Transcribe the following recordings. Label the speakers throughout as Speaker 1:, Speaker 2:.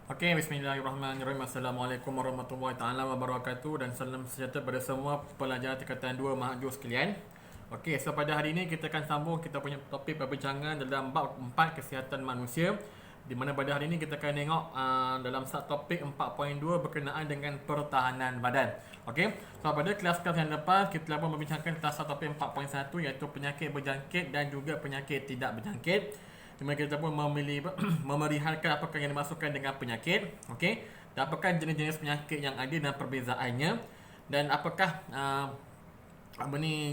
Speaker 1: Okey, bismillahirrahmanirrahim. Assalamualaikum warahmatullahi taala wabarakatuh dan salam sejahtera pada semua pelajar tingkatan 2 mahasiswa sekalian. Okey, so pada hari ini kita akan sambung kita punya topik perbincangan dalam bab 4 kesihatan manusia, di mana pada hari ini kita akan tengok dalam topik 4.2 berkenaan dengan pertahanan badan. Okey, so pada kelas-kelas yang lepas kita telah pun membincangkan tentang topik 4.1 iaitu penyakit berjangkit dan juga penyakit tidak berjangkit, di mana kita pun memerihalkan apakah yang dimasukkan dengan penyakit, okey, dan apakah jenis-jenis penyakit yang ada dan perbezaannya, dan apakah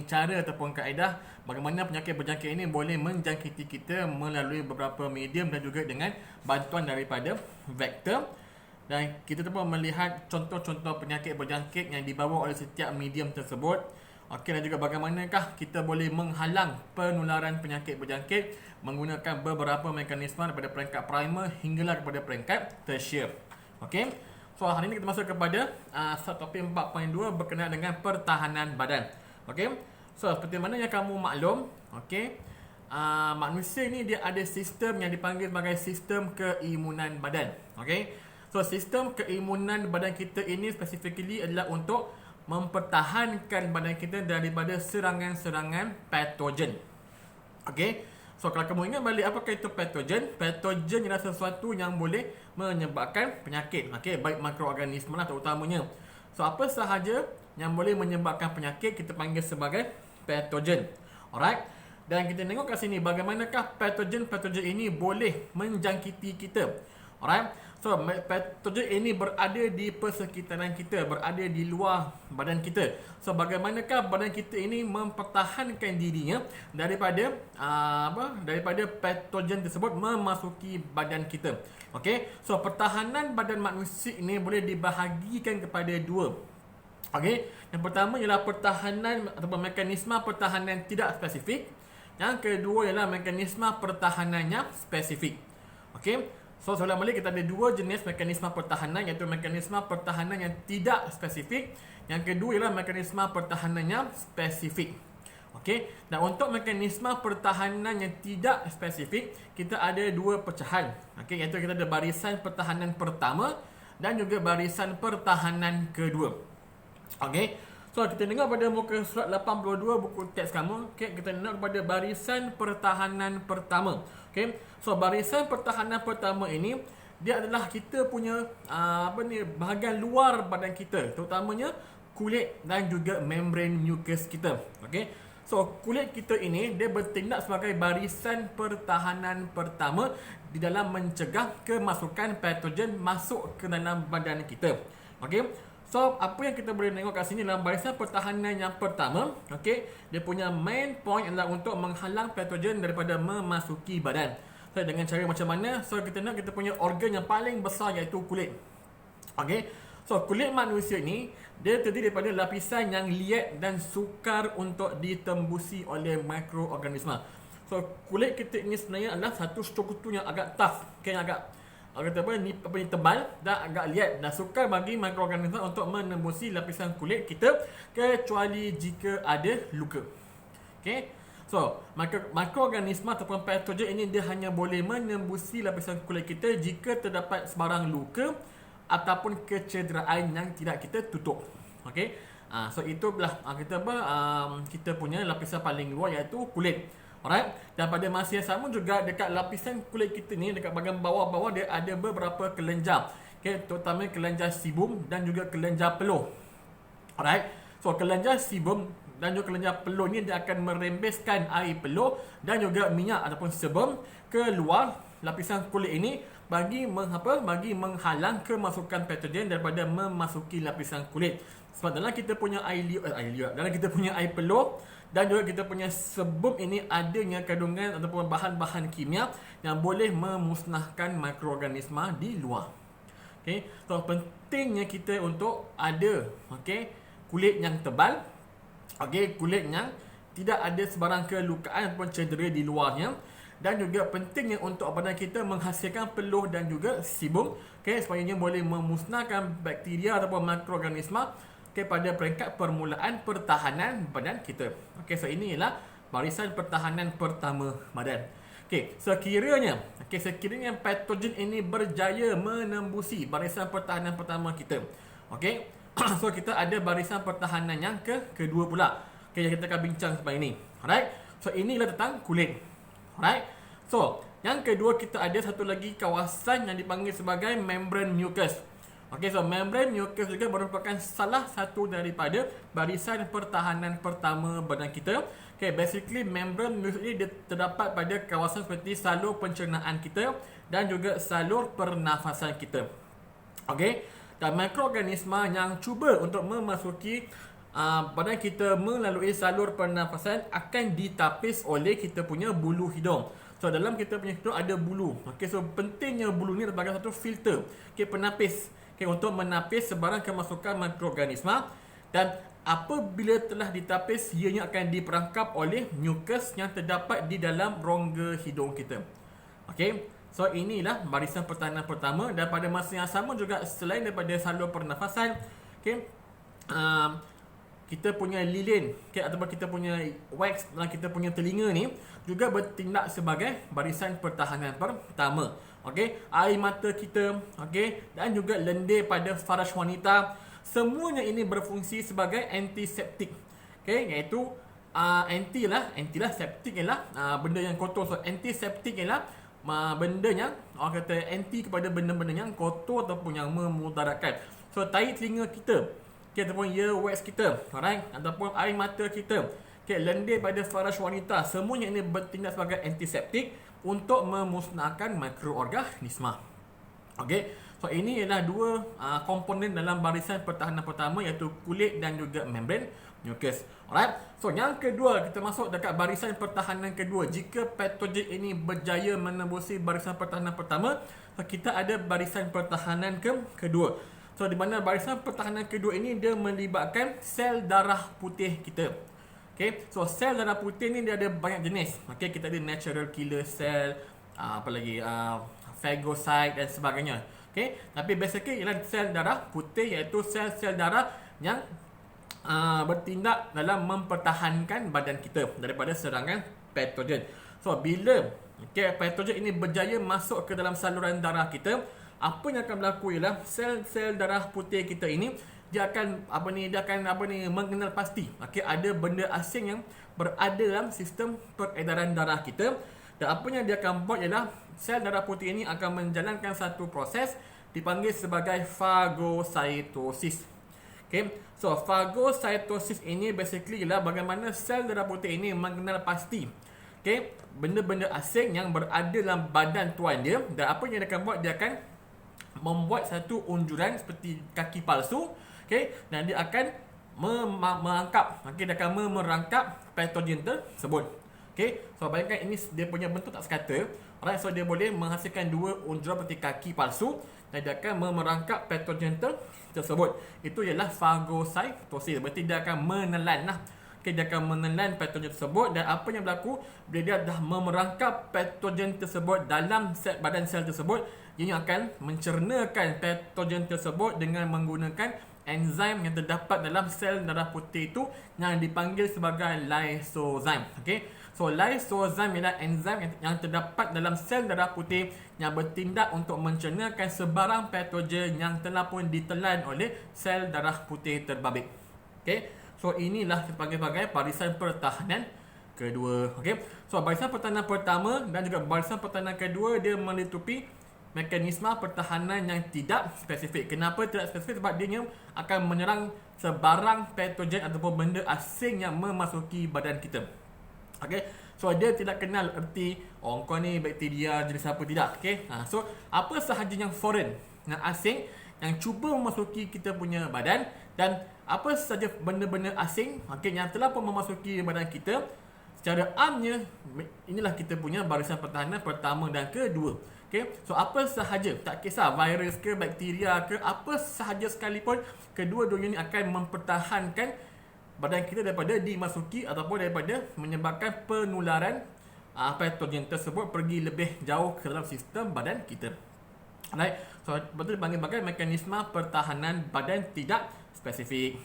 Speaker 1: cara ataupun kaedah bagaimana penyakit berjangkit ini boleh menjangkiti kita melalui beberapa medium dan juga dengan bantuan daripada vektor. Dan kita pun melihat contoh-contoh penyakit berjangkit yang dibawa oleh setiap medium tersebut. Okey, dan juga bagaimanakah kita boleh menghalang penularan penyakit berjangkit menggunakan beberapa mekanisme daripada peringkat primer hinggalah kepada peringkat tertiary. Okey. So hari ini kita masuk kepada subtopik 4.2 berkenaan dengan pertahanan badan. Okey. So seperti mana yang kamu maklum, okey, manusia ni dia ada sistem yang dipanggil sebagai sistem keimunan badan. Okey. So sistem keimunan badan kita ini specifically adalah untuk mempertahankan badan kita daripada serangan-serangan patogen. Okey. So kalau kamu ingat balik apakah itu patogen? Patogen adalah sesuatu yang boleh menyebabkan penyakit. Okey, baik mikroorganisme lah terutamanya. So apa sahaja yang boleh menyebabkan penyakit kita panggil sebagai patogen. Alright. Dan kita tengok kat sini bagaimanakah patogen ini boleh menjangkiti kita. Alright. So patogen ini berada di persekitaran kita, berada di luar badan kita. So bagaimanakah badan kita ini mempertahankan dirinya daripada daripada patogen tersebut memasuki badan kita. Okey. So pertahanan badan manusia ini boleh dibahagikan kepada dua. Okey. Yang pertama ialah pertahanan ataupun mekanisme pertahanan tidak spesifik. Yang kedua ialah mekanisme pertahanannya spesifik. Okey. So soalan balik kita ada dua jenis mekanisme pertahanan, iaitu mekanisme pertahanan yang tidak spesifik. Yang kedua ialah mekanisme pertahanannya spesifik. Okey. Dan untuk mekanisme pertahanan yang tidak spesifik, kita ada dua pecahan. Okey, iaitu kita ada barisan pertahanan pertama dan juga barisan pertahanan kedua. Okey. So kita tengok pada muka surat 82 buku teks kamu. Okey, kita tengok pada barisan pertahanan pertama. Okey. So barisan pertahanan pertama ini dia adalah kita punya bahagian luar badan kita, terutamanya kulit dan juga membran mucus kita. Okey. So kulit kita ini dia bertindak sebagai barisan pertahanan pertama di dalam mencegah kemasukan patogen masuk ke dalam badan kita. Okey. So apa yang kita boleh tengok kat sini dalam barisan pertahanan yang pertama, okey, dia punya main point adalah untuk menghalang patogen daripada memasuki badan. So dengan cara macam mana? So kita nak kita punya organ yang paling besar iaitu kulit. Okey. So kulit manusia ni dia terdiri daripada lapisan yang liat dan sukar untuk ditembusi oleh mikroorganisma. So kulit kita ini sebenarnya adalah satu struktur yang agak tough, yang agak tebal dan agak liat dan sukar bagi mikroorganisma untuk menembusi lapisan kulit kita kecuali jika ada luka. Okey. So mikroorganisma ataupun patogen ini dia hanya boleh menembusi lapisan kulit kita jika terdapat sebarang luka ataupun kecederaan yang tidak kita tutup. Okey. So itulah kita punya lapisan paling luar iaitu kulit. Alright. Dan pada masa yang sama juga dekat lapisan kulit kita ni, dekat bahagian bawah-bawah dia ada beberapa kelenjar. Okey, terutama kelenjar sebum dan juga kelenjar peluh. Alright. So kelenjar sebum dan juga kelenjar peluh ni dia akan merembeskan air peluh dan juga minyak ataupun sebum ke luar lapisan kulit ini bagi menghalang kemasukan patogen daripada memasuki lapisan kulit. Sebab dalam kita punya dalam kita punya air peluh dan juga kita punya sebum ini adanya kandungan ataupun bahan-bahan kimia yang boleh memusnahkan mikroorganisma di luar. Okey, so pentingnya kita untuk ada kulit yang tebal, kulit yang tidak ada sebarang kelukaan ataupun cedera di luarnya, dan juga pentingnya untuk badan kita menghasilkan peluh dan juga sebum, supaya ia boleh memusnahkan bakteria ataupun mikroorganisma pada peringkat permulaan pertahanan badan kita. So ini ialah barisan pertahanan pertama badan. Sekiranya patogen ini berjaya menembusi barisan pertahanan pertama kita. Okey. So kita ada barisan pertahanan yang kedua pula. Yang kita akan bincang sebentar ini. Alright. So inilah tentang kulit. Alright. So, yang kedua kita ada satu lagi kawasan yang dipanggil sebagai membran mucus. So membran mucus juga merupakan salah satu daripada barisan pertahanan pertama badan kita. Basically membran mucus ini terdapat pada kawasan seperti salur pencernaan kita dan juga salur pernafasan kita. Dan mikroorganisma yang cuba untuk memasuki badan kita melalui salur pernafasan akan ditapis oleh kita punya bulu hidung. So dalam kita punya hidung ada bulu. So pentingnya bulu ni sebagai satu filter, penapis, untuk menapis sebarang kemasukan mikroorganisma. Dan apabila telah ditapis, ianya akan diperangkap oleh mucus yang terdapat di dalam rongga hidung kita. So inilah barisan pertahanan pertama. Dan pada masa yang sama juga, selain daripada salur pernafasan, kita punya lilin, ataupun kita punya wax dalam kita punya telinga ni juga bertindak sebagai barisan pertahanan pertama. Air mata kita, dan juga lendir pada faraj wanita, semuanya ini berfungsi sebagai antiseptik. Iaitu anti septik ialah benda yang kotor. So antiseptik ialah benda yang orang kata anti kepada benda-benda yang kotor ataupun yang memudaratkan. So tahi telinga kita, ataupun earwax kita, ataupun air mata kita, lendir pada faraj wanita, semuanya ini bertindak sebagai antiseptik untuk memusnahkan mikroorganisma. So ini ialah dua komponen dalam barisan pertahanan pertama, iaitu kulit dan juga membran mucus. So yang kedua, kita masuk dekat barisan pertahanan kedua. Jika patogen ini berjaya menembusi barisan pertahanan pertama, so kita ada barisan pertahanan kedua. So di mana barisan pertahanan kedua ini dia melibatkan sel darah putih kita. So sel darah putih ni dia ada banyak jenis. Kita ada natural killer cell, phagocyte dan sebagainya. Tapi basically ialah sel darah putih, iaitu sel-sel darah yang bertindak dalam mempertahankan badan kita daripada serangan patogen. So bila patogen ini berjaya masuk ke dalam saluran darah kita, apa yang akan berlaku ialah sel-sel darah putih kita ini dia akan mengenal pasti ada benda asing yang berada dalam sistem peredaran darah kita. Dan apa yang dia akan buat ialah sel darah putih ini akan menjalankan satu proses dipanggil sebagai fagocytosis. So fagocytosis ini basically ialah bagaimana sel darah putih ini mengenal pasti benda-benda asing yang berada dalam badan tuan dia. Dan apa yang dia akan buat, dia akan membuat satu unjuran seperti kaki palsu, dan dia akan merangkap, dia akan merangkap patogen tersebut. So bayangkan ini dia punya bentuk tak sekata. So dia boleh menghasilkan dua unjuran seperti kaki palsu, dan dia akan merangkap patogen tersebut. Itu ialah fagocytosis. Berarti dia akan menelan dia akan menelan patogen tersebut. Dan apa yang berlaku bila dia dah merangkap patogen tersebut dalam badan sel tersebut, ia akan mencernakan patogen tersebut dengan menggunakan enzim yang terdapat dalam sel darah putih itu yang dipanggil sebagai lysozyme. So lysozyme ialah enzim yang terdapat dalam sel darah putih yang bertindak untuk mencernakan sebarang patogen yang telah pun ditelan oleh sel darah putih terbabit. So inilah sebagai barisan pertahanan kedua. So barisan pertahanan pertama dan juga barisan pertahanan kedua, dia melitupi mekanisme pertahanan yang tidak spesifik. Kenapa tidak spesifik? Sebab dia akan menyerang sebarang patogen ataupun benda asing yang memasuki badan kita. So dia tidak kenal erti kau ni bakteria jenis apa, tidak. So apa sahaja yang foreign, yang asing, yang cuba memasuki kita punya badan, dan apa sahaja benda-benda asing yang telah pun memasuki badan kita, secara amnya inilah kita punya barisan pertahanan pertama dan kedua. So apa sahaja, tak kisah virus ke bakteria ke apa sahaja sekalipun, kedua-duanya ini akan mempertahankan badan kita daripada dimasuki ataupun daripada menyebabkan penularan patogen tersebut pergi lebih jauh ke dalam sistem badan kita. So betul dipanggil sebagai mekanisme pertahanan badan tidak spesifik.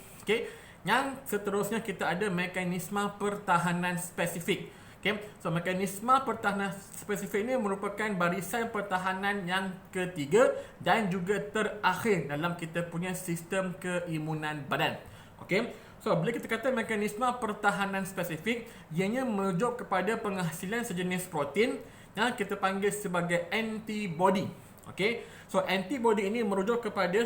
Speaker 1: Yang seterusnya kita ada mekanisme pertahanan spesifik. Okay. So mekanisme pertahanan spesifik ini merupakan barisan pertahanan yang ketiga dan juga terakhir dalam kita punya sistem keimunan badan. Okay. So bila kita kata mekanisme pertahanan spesifik, ianya merujuk kepada penghasilan sejenis protein yang kita panggil sebagai antibody. Okay. So antibody ini merujuk kepada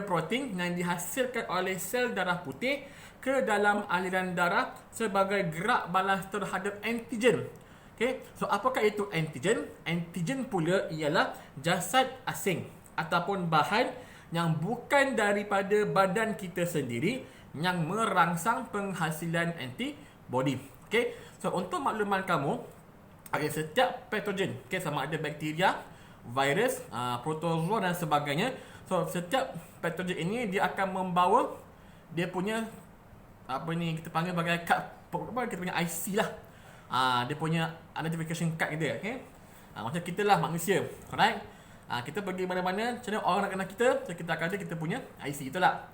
Speaker 1: protein yang dihasilkan oleh sel darah putih ke dalam aliran darah sebagai gerak balas terhadap antigen. Okay. So apakah itu antigen? Antigen pula ialah jasad asing ataupun bahan yang bukan daripada badan kita sendiri yang merangsang penghasilan antibody. Okay. So untuk makluman kamu, setiap patogen, okay, sama ada bakteria, virus, protozoa dan sebagainya. So setiap patogen ini dia akan membawa dia punya kita panggil sebagai kad, kita punya IC lah. Dia punya identification card kita, okay? Macam kita lah manusia, alright? Kita pergi mana-mana, macam mana orang nak kenal kita, so kita akan ada kita punya IC itulah.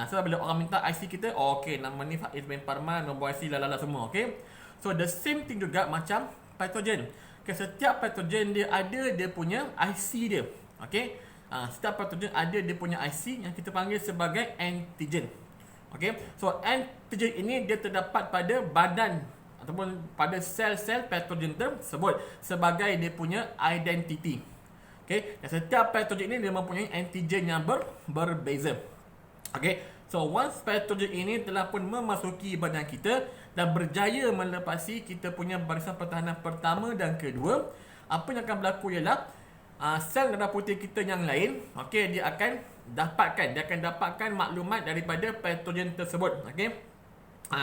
Speaker 1: So bila orang minta IC kita, okay, nama ni Faiz bin Parman, nombor IC lalala semua, okay? So the same thing juga macam patogen. Okay, setiap patogen dia ada dia punya IC dia, okay? Setiap patogen ada dia punya IC yang kita panggil sebagai antigen. Okay, so antigen ini dia terdapat pada badan ataupun pada sel-sel patogen tersebut sebagai dia punya identiti. Okay, dan setiap patogen ini dia mempunyai antigen yang berbeza. Okay, so once patogen ini telah pun memasuki badan kita dan berjaya melepasi kita punya barisan pertahanan pertama dan kedua, apa yang akan berlaku ialah sel darah putih kita yang lain, okay, dia akan dapatkan maklumat daripada patogen tersebut, okay.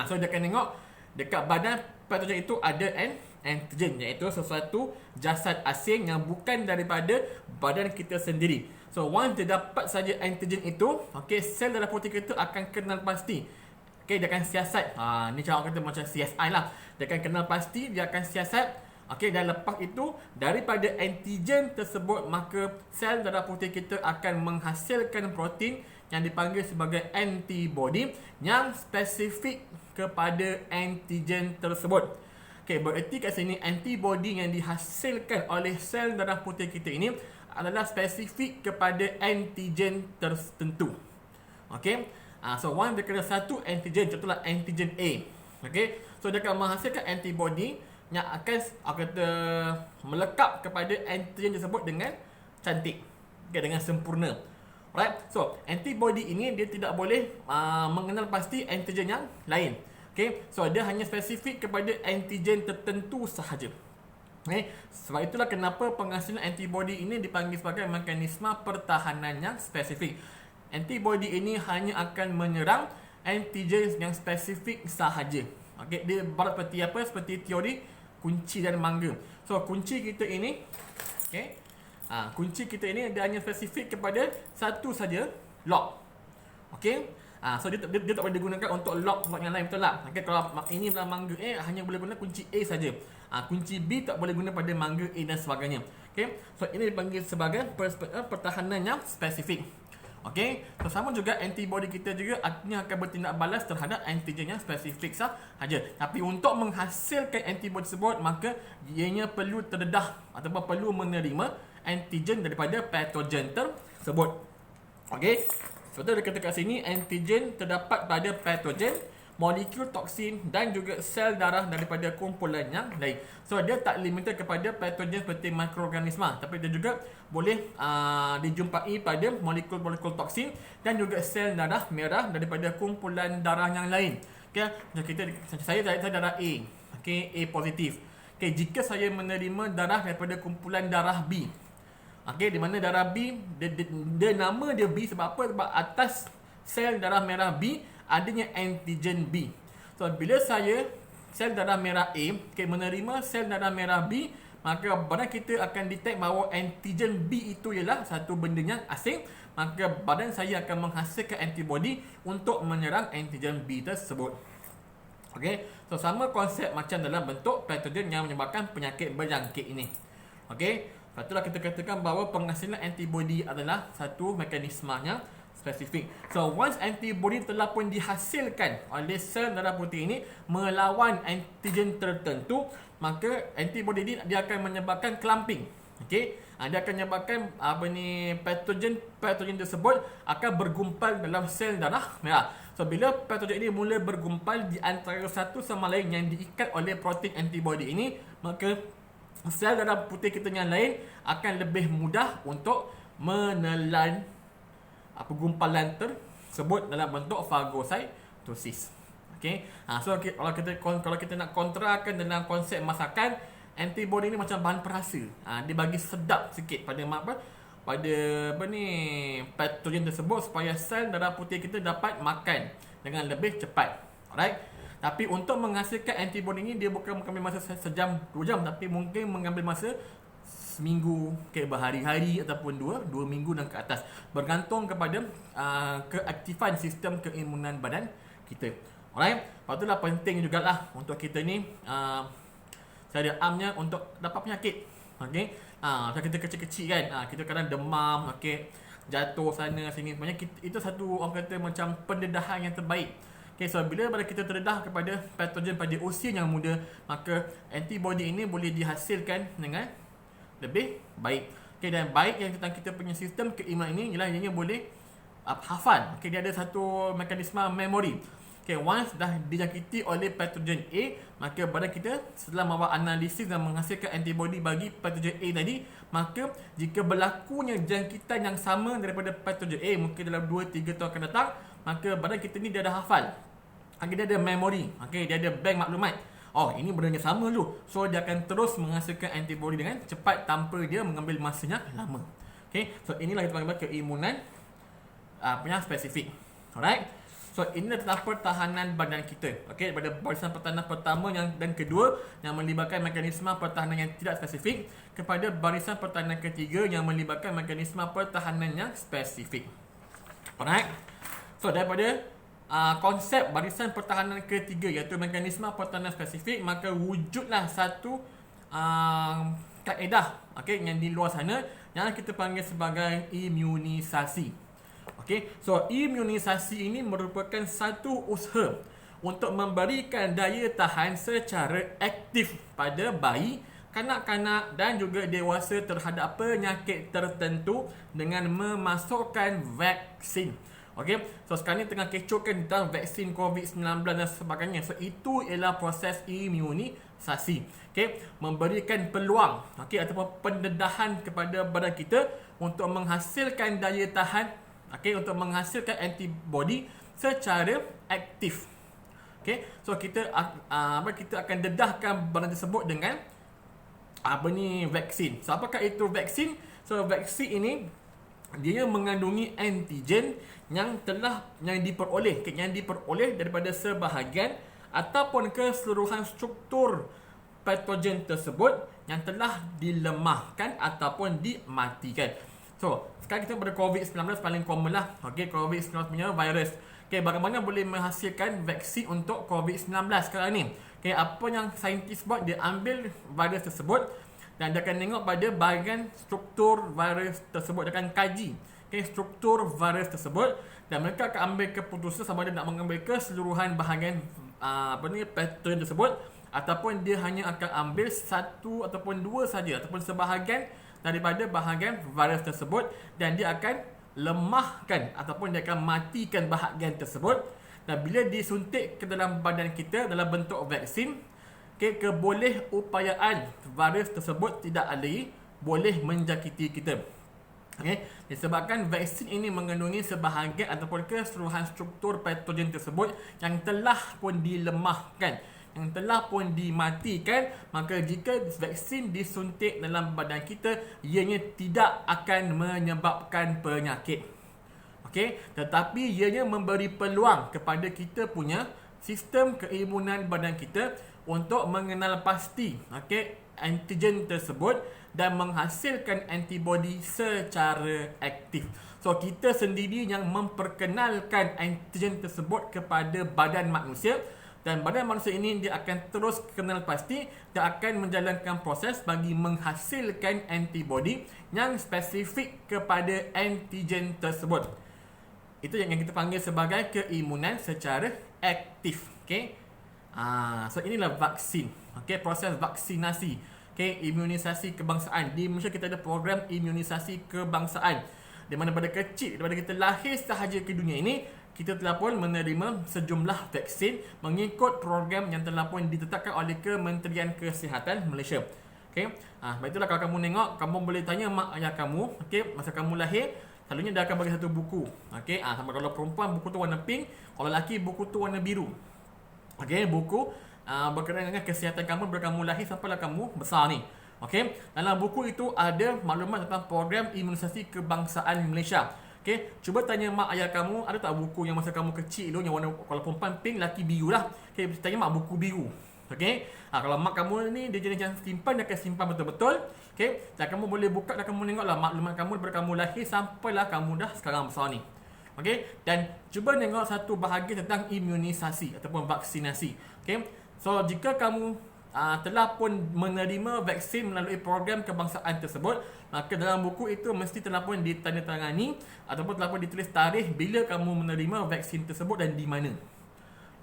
Speaker 1: So dia akan tengok dekat badan patogen itu ada antigen, iaitu sesuatu jasad asing yang bukan daripada badan kita sendiri. So once dia dapat saja antigen itu, okay, sel darah putih kita akan kenal pasti, okay, dia akan siasat. Ni cara kata macam CSI lah. Dia akan kenal pasti, dia akan siasat. Okay, dan lepas itu daripada antigen tersebut maka sel darah putih kita akan menghasilkan protein yang dipanggil sebagai antibody yang spesifik kepada antigen tersebut. Okay, bererti kat sini antibody yang dihasilkan oleh sel darah putih kita ini adalah spesifik kepada antigen tertentu. Okay, so one dia kena satu antigen, contohlah antigen A. Okay, so dia akan menghasilkan antibody yang akan melekap kepada antigen tersebut dengan cantik, okay, dengan sempurna. Alright, so antibody ini dia tidak boleh mengenal pasti antigen yang lain. Okay, so dia hanya spesifik kepada antigen tertentu sahaja. Okay, sebab itulah kenapa penghasilan antibody ini dipanggil sebagai mekanisme pertahanan yang spesifik. Antibody ini hanya akan menyerang antigen yang spesifik sahaja. Okay, dia ibarat seperti apa? Seperti teori kunci dan mangga. So kunci kita ini, okay, kunci kita ini dia hanya spesifik kepada satu saja lock. Okay, so dia tak boleh digunakan untuk lock yang lain, betul tak? Okay, kalau ini adalah mangga A, hanya boleh guna kunci A saja. Kunci B tak boleh guna pada mangga A dan sebagainya. Okay, so ini dipanggil sebagai pertahanan yang spesifik. Okay, so sama juga antibody kita juga artinya akan bertindak balas terhadap antigen yang spesifik sahaja. Tapi untuk menghasilkan antibody tersebut, maka ianya perlu terdedah ataupun perlu menerima antigen daripada patogen tersebut. Okay, seperti dia kata kat sini, antigen terdapat pada patogen, molekul toksin dan juga sel darah daripada kumpulan yang lain. So dia tak limited kepada patogen seperti mikroorganisme, tapi dia juga boleh dijumpai pada molekul-molekul toksin dan juga sel darah merah daripada kumpulan darah yang lain. Okay, saya darah A, okay, A positif. Okay, jika saya menerima darah daripada kumpulan darah B, okay, di mana darah B dia nama dia B sebab apa? Sebab atas sel darah merah B adanya antigen B. So bila saya sel darah merah A, okay, menerima sel darah merah B, maka badan kita akan detect bahawa antigen B itu ialah satu benda yang asing, maka badan saya akan menghasilkan antibody untuk menyerang antigen B tersebut. Okay, so sama konsep macam dalam bentuk patogen yang menyebabkan penyakit berjangkit ini. Okay, itulah kita katakan bahawa penghasilan antibody adalah satu mekanisme yang spesifik. So once antibody telah pun dihasilkan oleh sel darah putih ini melawan antigen tertentu, maka antibody ini dia akan menyebabkan clumping. Okey, dia akan menyebabkan patogen tersebut akan bergumpal dalam sel darah merah. So bila patogen ini mula bergumpal di antara satu sama lain yang diikat oleh protein antibody ini, maka sel darah putih kita yang lain akan lebih mudah untuk menelan gumpalan tersebut dalam bentuk fagositosis. Okey. So kalau kita nak kontrakan dalam konsep masakan, antibody ni macam bahan perasa. Dia bagi sedap sikit pada patogen tersebut supaya sel darah putih kita dapat makan dengan lebih cepat. Alright. Tapi untuk menghasilkan antibody ni dia bukan mengambil masa sejam 2 jam, tapi mungkin mengambil masa seminggu, berhari-hari ataupun 2 minggu dan ke atas, bergantung kepada keaktifan sistem keimunan badan kita. Alright. Lepas tu lah penting jugalah untuk kita ni secara amnya untuk dapat penyakit. Okey. Macam kita kecil-kecil kan, kita kadang demam, okey, jatuh sana sini, sebenarnya itu satu orang kata macam pendedahan yang terbaik. Okay, so bila kita terdedah kepada patogen pada usia yang muda, maka antibody ini boleh dihasilkan dengan lebih baik. Okay, dan baik yang tentang kita punya sistem keimunan ini ialah ianya boleh hafal. Okay, dia ada satu mekanisme memori. Okay, once dah dijangkiti oleh patogen A, maka badan kita setelah membuat analisis dan menghasilkan antibody bagi patogen A tadi, maka jika berlakunya jangkitan yang sama daripada patogen A mungkin dalam 2-3 tahun akan datang, maka badan kita ni dia dah hafal. Okay, dia ada memori. Okay, dia ada bank maklumat. Oh, ini benda yang sama dulu. So dia akan terus menghasilkan antibody dengan cepat tanpa dia mengambil masanya lama. Okay, so inilah kita panggil keimunan punya spesifik. Alright. So inilah tentang pertahanan badan kita. Okay, daripada barisan pertahanan pertama dan kedua yang melibatkan mekanisme pertahanan yang tidak spesifik, kepada barisan pertahanan ketiga yang melibatkan mekanisme pertahanan yang spesifik. Alright. So daripada konsep barisan pertahanan ketiga iaitu mekanisme pertahanan spesifik, maka wujudlah satu kaedah yang di luar sana yang kita panggil sebagai imunisasi. So imunisasi ini merupakan satu usaha untuk memberikan daya tahan secara aktif pada bayi, kanak-kanak dan juga dewasa terhadap penyakit tertentu dengan memasukkan vaksin. So sekarang ni tengah kecohkan tentang vaksin COVID-19 dan sebagainya. So itu ialah proses imunisasi. Memberikan peluang ataupun pendedahan kepada badan kita untuk menghasilkan daya tahan, untuk menghasilkan antibody secara aktif. So kita akan dedahkan badan tersebut dengan vaksin. So apakah itu vaksin? So vaksin ini dia mengandungi antigen yang diperoleh daripada sebahagian ataupun keseluruhan struktur patogen tersebut yang telah dilemahkan ataupun dimatikan. So sekarang kita pada COVID-19 paling common lah. COVID-19 punya virus. Bagaimana boleh menghasilkan vaksin untuk COVID-19 sekarang ni? Apa yang saintis buat, dia ambil virus tersebut dan dia akan tengok pada bahagian struktur virus tersebut. Dia akan kaji struktur virus tersebut dan mereka akan ambil keputusan sama ada nak mengambil keseluruhan bahagian patogen tersebut ataupun dia hanya akan ambil satu ataupun dua saja ataupun sebahagian daripada bahagian virus tersebut, dan dia akan lemahkan ataupun dia akan matikan bahagian tersebut. Dan bila disuntik ke dalam badan kita dalam bentuk vaksin, kebolehupayaan virus tersebut tidak lagi boleh menjangkiti kita. Disebabkan vaksin ini mengandungi sebahagian ataupun keseluruhan struktur patogen tersebut yang telah pun dilemahkan, yang telah pun dimatikan, maka jika vaksin disuntik dalam badan kita, ianya tidak akan menyebabkan penyakit. Tetapi ianya memberi peluang kepada kita punya sistem keimunan badan kita untuk mengenal pasti antigen tersebut dan menghasilkan antibody secara aktif. So kita sendiri yang memperkenalkan antigen tersebut kepada badan manusia, dan badan manusia ini dia akan terus kenal pasti dan akan menjalankan proses bagi menghasilkan antibody yang spesifik kepada antigen tersebut. Itu yang kita panggil sebagai keimunan secara aktif. Okay. So inilah vaksin. Okay, proses vaksinasi. Okay, imunisasi kebangsaan. Di Malaysia kita ada program imunisasi kebangsaan. Di mana pada kecil, daripada kita lahir sahaja ke dunia ini, kita telah pun menerima sejumlah vaksin mengikut program yang telah pun ditetapkan oleh Kementerian Kesihatan Malaysia. Okay. Baik itulah kalau kamu tengok, kamu boleh tanya mak ayah kamu. Okay, masa kamu lahir, selalunya dia akan bagi satu buku. Okay, sama kalau perempuan buku tu warna pink, kalau lelaki buku tu warna biru. Okay, buku berkenaan dengan kesihatan kamu bila kamu lahir sampailah kamu besar ni. Okay, dalam buku itu ada maklumat tentang program imunisasi kebangsaan Malaysia. Okay, cuba tanya mak ayah kamu, ada tak buku yang masa kamu kecil tu yang warna, kalau perempuan pink, lelaki biru lah. Okay, tanya mak buku biru. Okay, kalau mak kamu ni dia jenis yang simpan, dia akan simpan betul-betul. Okay, dan kamu boleh buka dan kamu tengoklah maklumat kamu daripada kamu lahir sampailah kamu dah sekarang besar ni. Okay, dan cuba tengok satu bahagian tentang imunisasi ataupun vaksinasi. Okay, so jika kamu telah pun menerima vaksin melalui program kebangsaan tersebut, maka dalam buku itu mesti telah pun ditandatangani ataupun telah pun ditulis tarikh bila kamu menerima vaksin tersebut dan di mana.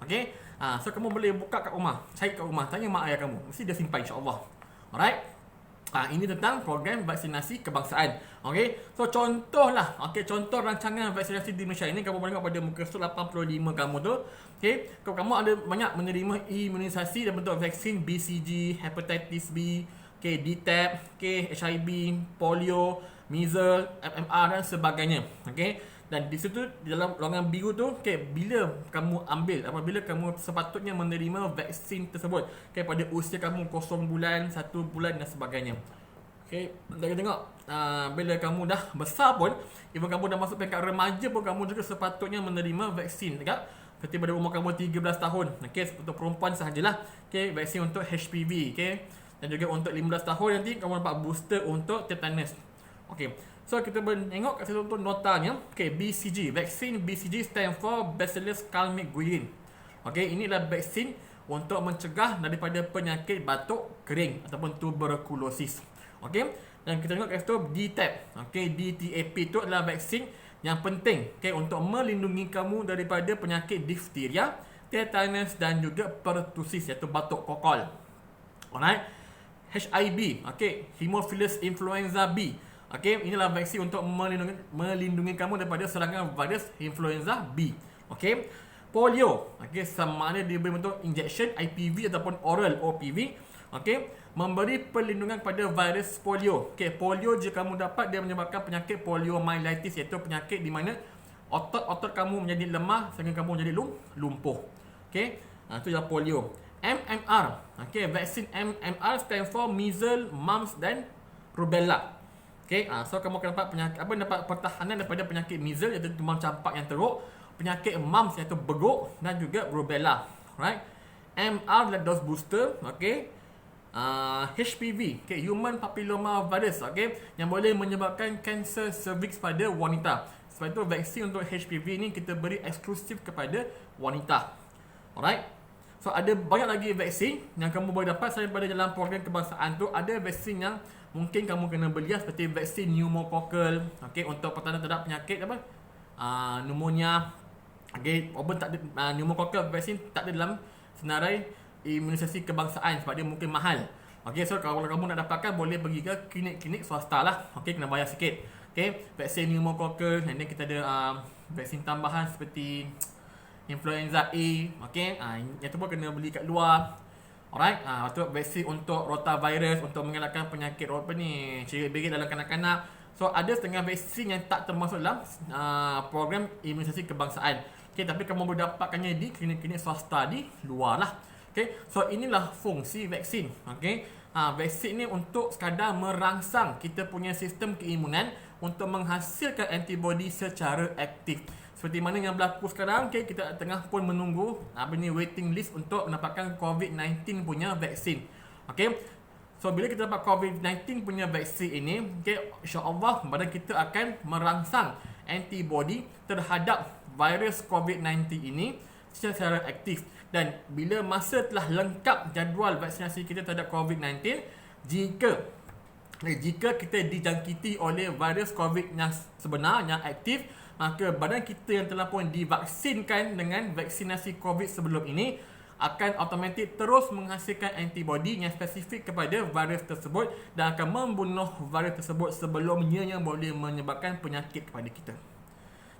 Speaker 1: Okay, so kamu boleh buka kat rumah, cari kat rumah, tanya mak ayah kamu, mesti dia simpan insya-Allah. Alright. Ini tentang program vaksinasi kebangsaan. Okay, so contohlah, contoh rancangan vaksinasi di Malaysia ini, kamu boleh tengok pada muka surat 85 kamu tu. Okay, kalau kamu ada banyak menerima imunisasi dalam bentuk vaksin BCG, hepatitis B, DTaP, HIV, polio, measles, MMR dan sebagainya. Okay, dan di situ dalam longan biru tu, bila kamu ambil, apabila kamu sepatutnya menerima vaksin tersebut, pada usia kamu 0 bulan, 1 bulan dan sebagainya. Okay, kita tengok bila kamu dah besar pun, even kamu dah masuk peringkat remaja pun, kamu juga sepatutnya menerima vaksin dekat seperti pada umur kamu 13 tahun. Okay, untuk perempuan sahajalah. Okay, vaksin untuk HPV. Okay, dan juga untuk 15 tahun nanti kamu dapat booster untuk tetanus. Okay, so kita boleh tengok kat situ tu notanya. Okay, BCG, vaksin BCG stand for Bacillus calmette-guerin. Okay, inilah vaksin untuk mencegah daripada penyakit batuk kering ataupun tuberkulosis. Okay, dan kita tengok kat situ DTaP. Okay, DTaP itu adalah vaksin yang penting, untuk melindungi kamu daripada penyakit difteria, tetanus dan juga pertusis iaitu batuk kokol. Alright. HIV, Haemophilus influenza B. Inilah vaksin untuk melindungi kamu daripada serangan virus influenza B. Polio, sama ada dia berbentuk injection IPV ataupun oral OPV. Memberi perlindungan pada virus polio. Polio jika kamu dapat, dia menyebabkan penyakit poliomyelitis, iaitu penyakit di mana otot-otot kamu menjadi lemah sehingga kamu menjadi lumpuh. Itu ialah polio. MMR, vaksin MMR stand for measles, mumps dan rubella. So kamu akan dapat penyakit dapat pertahanan daripada penyakit measles iaitu demam campak yang teruk, penyakit mumps iaitu beguk dan juga rubella. Right? MR adalah dose booster, HPV, human papilloma virus, yang boleh menyebabkan kanser cervix pada wanita. Sebab itu vaksin untuk HPV ni kita beri eksklusif kepada wanita. Alright. So ada banyak lagi vaksin yang kamu boleh dapat selain pada dalam program kebangsaan tu. Ada vaksin yang mungkin kamu kena beli, seperti vaksin pneumococcal, untuk pertahanan terhadap penyakit pneumonia. Walaupun tak ada pneumococcal vaksin tak ada dalam senarai imunisasi kebangsaan sebab dia mungkin mahal. So kalau kamu nak dapatkan, boleh pergi ke klinik-klinik swasta lah. Kena bayar sikit. Vaksin pneumococcal, dan kita ada vaksin tambahan seperti influenza A. Yang tu pun kena beli kat luar. Alright. Lepas tu vaksin untuk rotavirus, untuk mengelakkan penyakit cerit-berit dalam kanak-kanak. So ada setengah vaksin yang tak termasuk dalam program imunisasi kebangsaan. Tapi kamu boleh dapatkannya di klinik-klinik swasta di luar lah. So inilah fungsi vaksin. Vaksin ni untuk sekadar merangsang kita punya sistem keimunan untuk menghasilkan antibody secara aktif. Seperti mana yang berlaku sekarang, kita tengah pun menunggu waiting list untuk mendapatkan COVID-19 punya vaksin. So bila kita dapat COVID-19 punya vaksin ini, insya-Allah badan kita akan merangsang antibody terhadap virus COVID-19 ini secara aktif. Dan bila masa telah lengkap jadual vaksinasi kita terhadap COVID-19, jika Jika kita dijangkiti oleh virus COVID yang sebenar, yang aktif, maka badan kita yang telah pun divaksinkan dengan vaksinasi COVID sebelum ini akan automatik terus menghasilkan antibody yang spesifik kepada virus tersebut dan akan membunuh virus tersebut sebelumnya yang boleh menyebabkan penyakit kepada kita.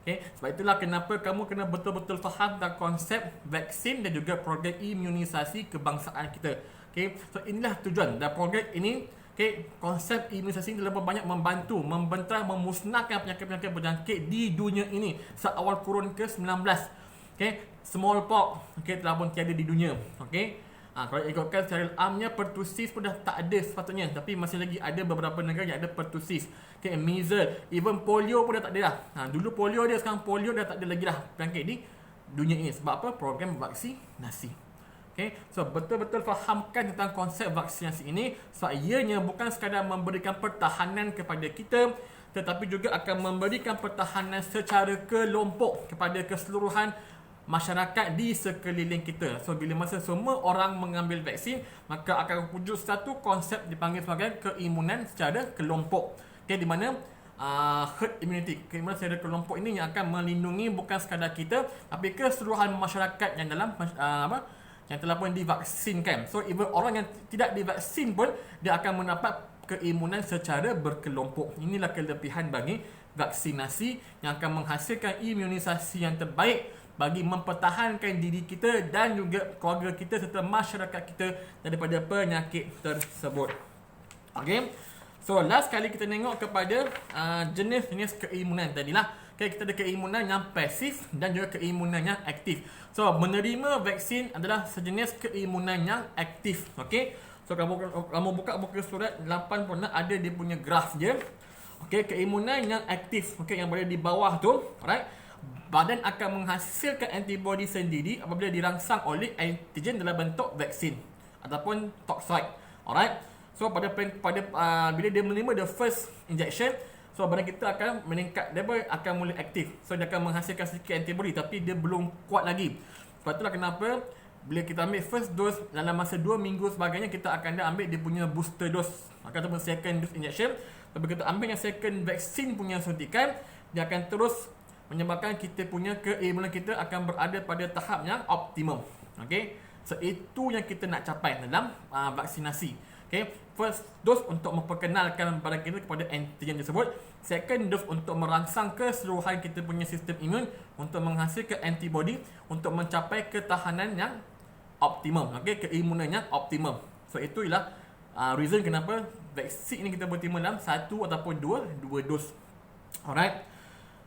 Speaker 1: Okay. Sebab itulah kenapa kamu kena betul-betul faham tentang konsep vaksin dan juga program imunisasi kebangsaan kita. Okay. So inilah tujuan dan program ini. Okay. Konsep imunisasi ini lebih banyak membantu membentang, memusnahkan penyakit-penyakit berjangkit di dunia ini seawal kurun ke-19. Okay. Smallpox telah pun tiada di dunia. Okay. Kalau ikutkan secara amnya pertussis pun dah tak ada sepatutnya, tapi masih lagi ada beberapa negara yang ada pertussis. Okay, measles, even polio pun dah tak ada dah. Dulu polio ada, sekarang polio dah tak ada lagi dah penyakit di dunia ini. Sebab apa? Program vaksinasi. Okay, so betul-betul fahamkan tentang konsep vaksinasi ini sebab ianya bukan sekadar memberikan pertahanan kepada kita, tetapi juga akan memberikan pertahanan secara kelompok kepada keseluruhan masyarakat di sekeliling kita. So bila masa semua orang mengambil vaksin, maka akan wujud satu konsep dipanggil sebagai keimunan secara kelompok. Okay, di mana herd immunity, keimunan secara kelompok ini yang akan melindungi bukan sekadar kita, tapi keseluruhan masyarakat yang dalam yang telah pun divaksinkan. So even orang yang tidak divaksin pun dia akan mendapat keimunan secara berkelompok. Inilah kelebihan bagi vaksinasi yang akan menghasilkan imunisasi yang terbaik bagi mempertahankan diri kita dan juga keluarga kita serta masyarakat kita daripada penyakit tersebut. Okay. So last kali kita tengok kepada jenis-jenis keimunan tadilah. Okay, kita ada keimunan yang pasif dan juga keimunan yang aktif. So menerima vaksin adalah sejenis keimunan yang aktif. Okay. So kamu buka muka surat 8 pun ada dia punya graf je. Okay, keimunan yang aktif. Okay, yang berada di bawah tu. Alright. Badan akan menghasilkan antibody sendiri apabila dirangsang oleh antigen dalam bentuk vaksin ataupun toxoid. Alright. So pada bila dia menerima the first injection, so badan kita akan meningkat, dia akan mula aktif. So dia akan menghasilkan sedikit antibody tapi dia belum kuat lagi. Sebab itulah kenapa bila kita ambil first dose dalam masa 2 minggu sebagainya, kita akan ambil dia punya booster dose ataupun second dose injection. Tapi kita ambil yang second vaksin punya suntikan, dia akan terus menyebabkan kita punya keimunan kita akan berada pada tahap yang optimum. Okay. So itu yang kita nak capai dalam vaksinasi. Okay. First dose untuk memperkenalkan badan kita kepada antigen tersebut. Second dose untuk merangsang keseluruhan kita punya sistem imun untuk menghasilkan antibody untuk mencapai ketahanan yang optimum. Okay. Keimunan yang optimum. So itu ialah reason kenapa vaksin ini kita berterima dalam 1 ataupun 2 dos. Alright.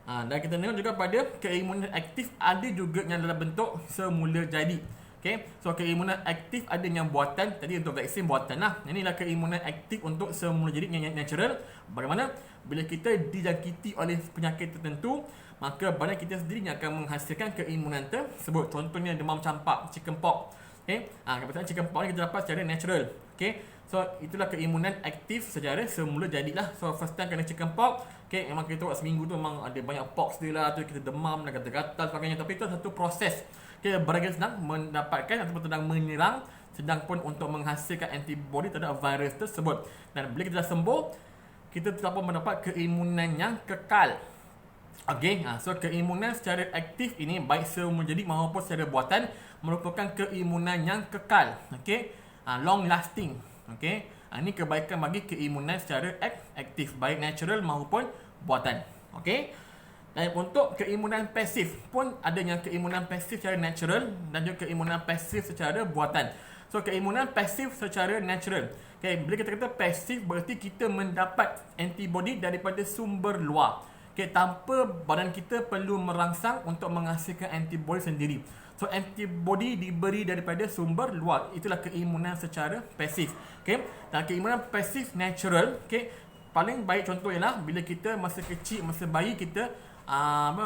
Speaker 1: Dan kita tengok juga pada keimunan aktif ada juga yang dalam bentuk semula jadi. Okay. So keimunan aktif ada yang buatan. Tadi untuk vaksin buatan lah. Inilah keimunan aktif untuk semula jadi yang natural. Bagaimana? Bila kita dijangkiti oleh penyakit tertentu, maka badan kita sendiri yang akan menghasilkan keimunan tersebut. Contohnya demam campak, chickenpox. Okay. Kebetulan chickenpox ni kita dapat secara natural. Okay. So itulah keimunan aktif secara semula jadilah. So first time kena chickenpox, okay, memang kita buat seminggu tu memang ada banyak pox dia lah, tu kita demam dan gatal-gatal sebagainya. Tapi itu satu proses. Okay, badan kita sedang mendapatkan ataupun sedang menyerang, sedang pun untuk menghasilkan antibody terhadap virus tersebut. Dan bila kita dah sembuh, kita telah pun mendapat keimunan yang kekal. Okay, so keimunan secara aktif ini baik semula jadi maupun secara buatan merupakan keimunan yang kekal. Okay, long lasting. Okay. Ini kebaikan bagi keimunan secara aktif, baik natural maupun buatan. Okay. Dan untuk keimunan pasif pun ada yang keimunan pasif secara natural dan juga keimunan pasif secara buatan. So keimunan pasif secara natural. Okay. Bila kita kata pasif berarti kita mendapat antibody daripada sumber luar. Okay. Tanpa badan kita perlu merangsang untuk menghasilkan antibody sendiri. So antibody diberi daripada sumber luar. Itulah keimunan secara pasif. Okay. Dan keimunan pasif natural, okay, paling baik contoh ialah bila kita masa kecil, masa bayi kita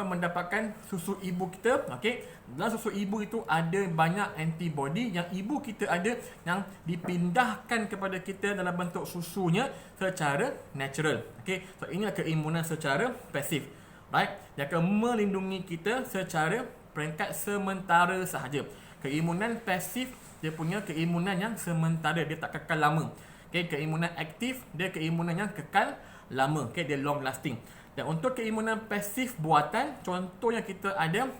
Speaker 1: mendapatkan susu ibu kita. Okay. Dalam susu ibu itu ada banyak antibody yang ibu kita ada yang dipindahkan kepada kita dalam bentuk susunya secara natural. Okay. So inilah keimunan secara pasif. Right. Dia akan melindungi kita secara peringkat sementara sahaja. Keimunan pasif dia punya keimunan yang sementara, dia tak kekal lama. Okay, keimunan aktif dia keimunan yang kekal lama. Okay, dia long lasting. Dan untuk keimunan pasif buatan, contohnya kita ada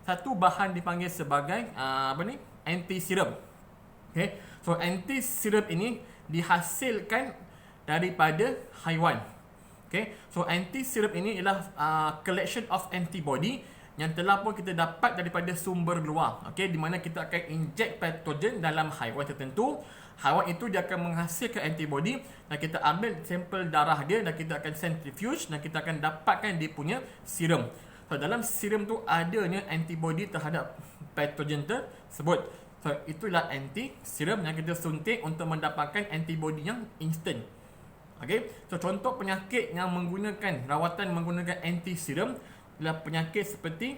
Speaker 1: satu bahan dipanggil sebagai anti-serum. Okay, so anti-serum ini dihasilkan daripada haiwan. Okay, so anti-serum ini ialah collection of antibody yang telah pun kita dapat daripada sumber luar. Okay, di mana kita akan inject patogen dalam haiwan tertentu. Haiwan itu dia akan menghasilkan antibody dan kita ambil sampel darah dia dan kita akan centrifuge dan kita akan dapatkan dia punya serum. So dalam serum tu adanya antibody terhadap patogen tersebut. So itulah anti-serum yang kita suntik untuk mendapatkan antibody yang instant. Okay, so contoh penyakit yang menggunakan rawatan menggunakan anti-serum ialah penyakit seperti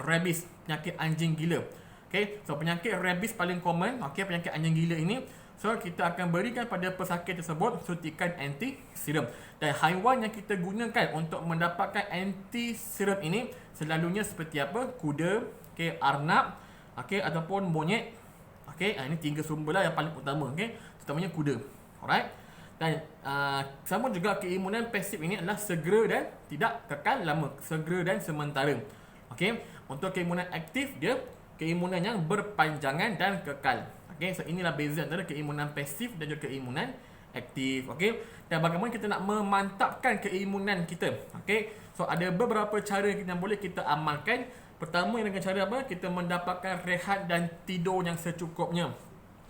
Speaker 1: rabies, penyakit anjing gila. Okay, so penyakit rabies paling common, okay, penyakit anjing gila ini. So kita akan berikan pada pesakit tersebut suntikan anti-serum. Dan haiwan yang kita gunakan untuk mendapatkan anti-serum ini selalunya seperti apa? Kuda, okay, arnab, okay, ataupun monyet. Okay, ini 3 sumber lah yang paling utama. Okay, terutamanya kuda. Alright. Dan sama juga keimunan pasif ini adalah segera dan tidak kekal lama, segera dan sementara. Okey, untuk keimunan aktif dia keimunan yang berpanjangan dan kekal. Okey, so inilah beza antara keimunan pasif dan juga keimunan aktif. Okey, dan bagaimana kita nak memantapkan keimunan kita? Okey, so ada beberapa cara yang boleh kita amalkan. Pertama dengan cara apa? Kita mendapatkan rehat dan tidur yang secukupnya.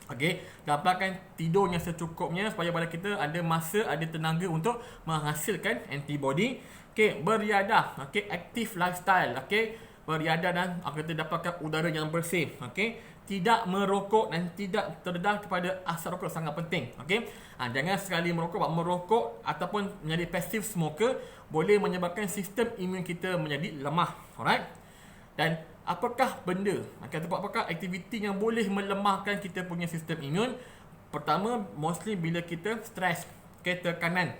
Speaker 1: Okey, dapatkan tidur yang secukupnya supaya badan kita ada masa, ada tenaga untuk menghasilkan antibody. Okey, beriadah, okey, active lifestyle, okey, beriadah dan kita dapatkan udara yang bersih. Okey, tidak merokok dan tidak terdedah kepada asap rokok sangat penting. Okey, jangan sekali merokok. Merokok ataupun menjadi passive smoker boleh menyebabkan sistem imun kita menjadi lemah. Alright. Dan apakah benda ataupun apakah aktiviti yang boleh melemahkan kita punya sistem imun? Pertama, mostly bila kita stres, okay, tekanan,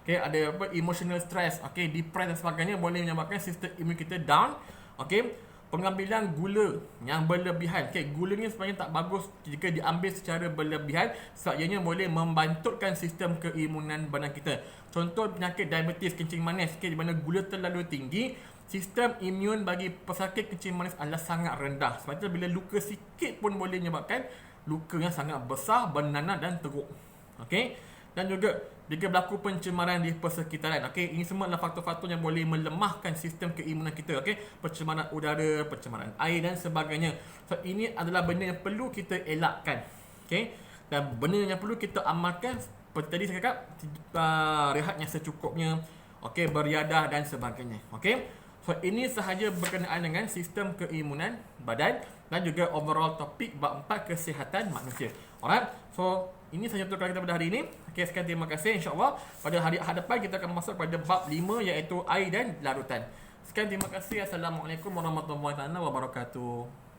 Speaker 1: okay, ada apa, emotional stress, okay, depressed dan sebagainya boleh menyebabkan sistem imun kita down. Okay, pengambilan gula yang berlebihan, okay, gula ni sebenarnya tak bagus jika diambil secara berlebihan sebab ianya boleh membantutkan sistem keimunan badan kita. Contoh penyakit diabetes, kencing manis, okay, di mana gula terlalu tinggi, sistem imun bagi pesakit kencing manis adalah sangat rendah. Sebab itu bila luka sikit pun boleh menyebabkan luka yang sangat besar, bernanah dan teruk. Okey. Dan juga jika berlaku pencemaran di persekitaran. Okey, ini semua adalah faktor-faktor yang boleh melemahkan sistem keimunan kita. Okey, pencemaran udara, pencemaran air dan sebagainya. So ini adalah benda yang perlu kita elakkan. Okey. Dan benda yang perlu kita amalkan seperti tadi saya cakap, rehat yang secukupnya, okey, beriadah dan sebagainya. Okey. So ini sahaja berkenaan dengan sistem keimunan badan dan juga overall topik bab 4 kesihatan manusia. Alright. So ini sahaja untuk kita pada hari ini. Okay, sekian, terima kasih. InsyaAllah pada hari hadapan kita akan masuk pada bab 5 iaitu air dan larutan. Sekian, terima kasih. Assalamualaikum warahmatullahi wabarakatuh.